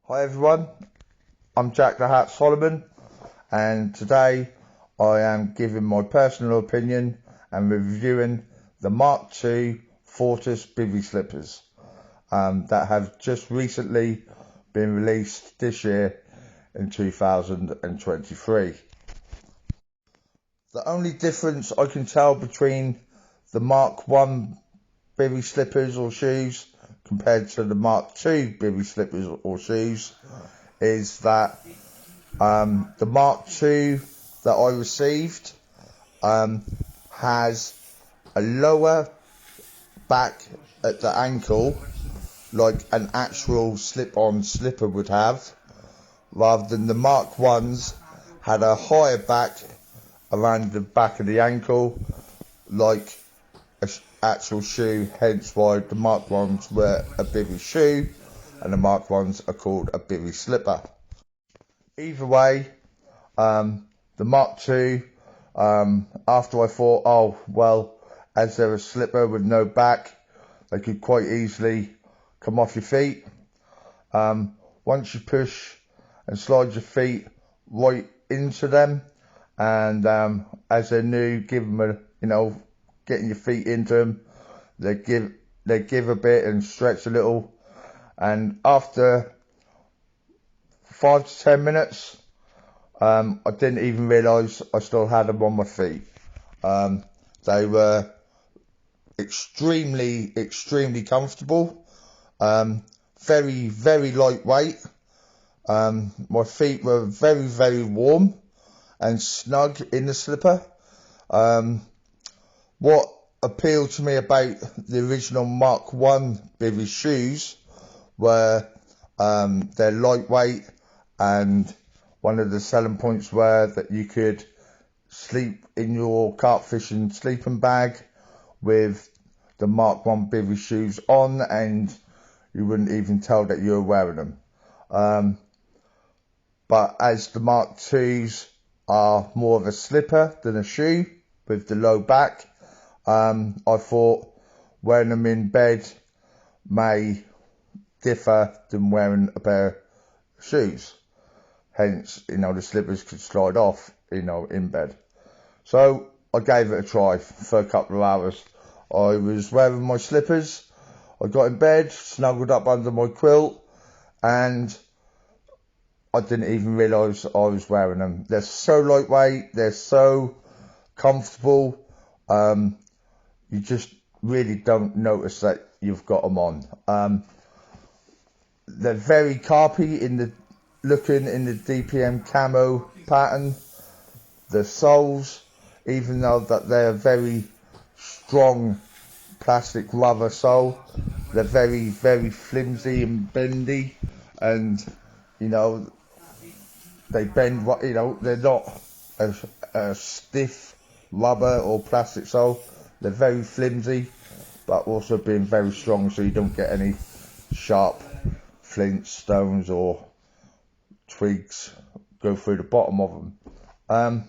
Hi everyone, I'm Jack the Hat Solomon, and today I am giving my personal opinion and reviewing the Mark II Fortis Bivvy slippers that have just recently been released this year in 2023. The only difference I can tell between the Mark I bivvy slippers or shoes compared to the Mark II bivvy slippers or shoes is that the Mark II that I received has a lower back at the ankle like an actual slip-on slipper would have, rather than the Mark I's had a higher back around the back of the ankle like an actual shoe, hence why the Mark I's were a bivvy shoe and the Mark I's are called a bivvy slipper. Either way, the Mark II, after I thought, oh, well, as they're a slipper with no back, they could quite easily come off your feet. Once you push and slide your feet right into them, and as they're new, give them a, getting your feet into them, they give a bit and stretch a little, and after 5 to 10 minutes, I didn't even realise I still had them on my feet. They were extremely comfortable, very, very lightweight. My feet were very, very warm and snug in the slipper. What appealed to me about the original Mark I bivvy shoes were they're lightweight, and one of the selling points were that you could sleep in your carp fishing sleeping bag with the Mark I bivvy shoes on, and you wouldn't even tell that you were wearing them. But as the Mark IIs are more of a slipper than a shoe with the low back, I thought wearing them in bed may differ than wearing a pair of shoes. Hence, the slippers could slide off, in bed. So I gave it a try for a couple of hours. I was wearing my slippers. I got in bed, snuggled up under my quilt, and I didn't even realise I was wearing them. They're so lightweight, they're so comfortable. You just really don't notice that you've got them on. They're very carpy in the DPM camo pattern. The soles, even though that they're very strong plastic rubber sole, they're very, very flimsy and bendy, and they bend. They're not a stiff rubber or plastic sole. They're very flimsy, but also being very strong, so you don't get any sharp flints, stones, or twigs go through the bottom of them.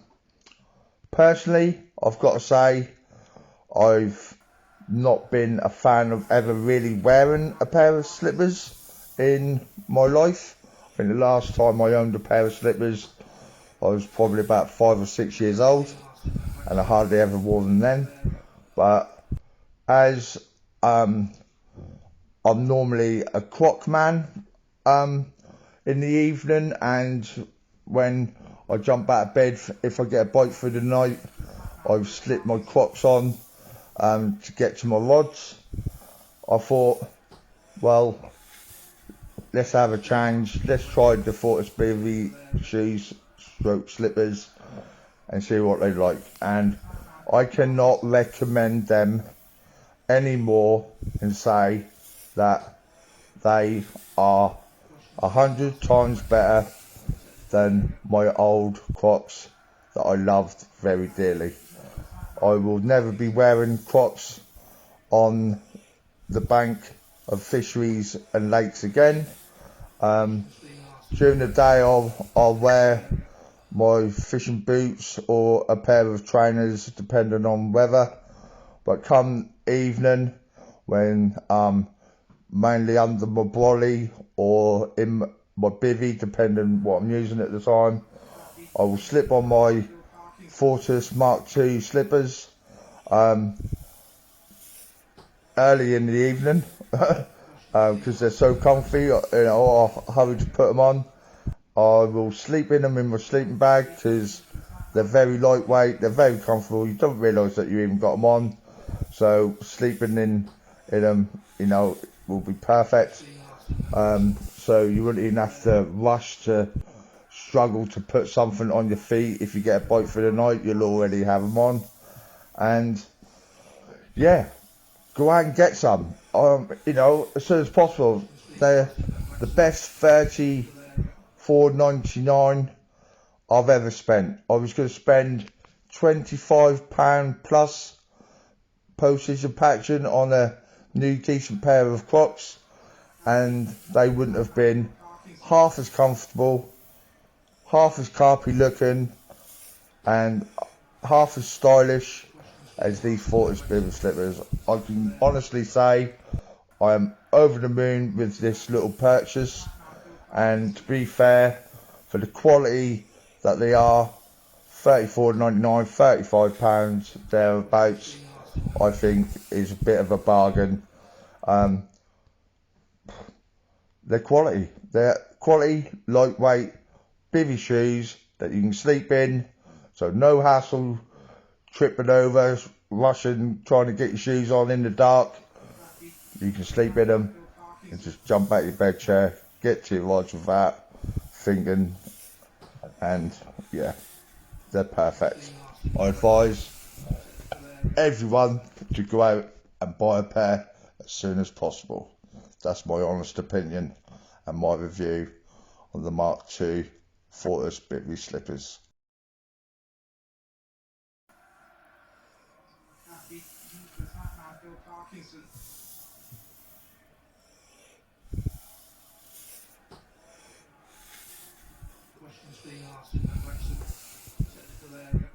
Personally, I've got to say, I've not been a fan of ever really wearing a pair of slippers in my life. I think the last time I owned a pair of slippers, I was probably about 5 or 6 years old, and I hardly ever wore them then. But as I'm normally a croc man in the evening, and when I jump out of bed, if I get a bite through the night, I've slipped my crocs on to get to my rods. I thought, well, let's have a change. Let's try the Fortis Bivvy shoes / slippers and see what they like. And I cannot recommend them any more and say that they are 100 times better than my old Crocs that I loved very dearly. I will never be wearing Crocs on the bank of fisheries and lakes again. During the day I'll wear my fishing boots or a pair of trainers depending on weather, but come evening when mainly under my brolly or in my bivvy, depending what I'm using at the time. I will slip on my Fortis MKII slippers early in the evening because they're so comfy. You know, I'll hurry to put them on. I will sleep in them in my sleeping bag because they're very lightweight, they're very comfortable. You don't realise that you even got them on. So sleeping in them, you know, will be perfect. So you wouldn't even have to rush to struggle to put something on your feet. If you get a bite for the night, you'll already have them on. And yeah, go out and get some. You know, as soon as possible. They're the best £34.99 I've ever spent. I was going to spend £25 plus postage and packaging on a new decent pair of Crocs, and they wouldn't have been half as comfortable, half as carpy looking, and half as stylish as these Fortis Bivvy slippers. I can honestly say I am over the moon with this little purchase, and to be fair, for the quality that they are, £34.99, £35 thereabouts, I think is a bit of a bargain. They're quality, lightweight bivvy shoes that you can sleep in, so no hassle tripping over, rushing, trying to get your shoes on in the dark. You can sleep in them and just jump out your bed chair, get to your lodge without thinking, and yeah, they're perfect. I advise everyone to go out and buy a pair as soon as possible. That's my honest opinion and my review on the Mark II Fortis Bivvy slippers. Questions being asked in the technical area.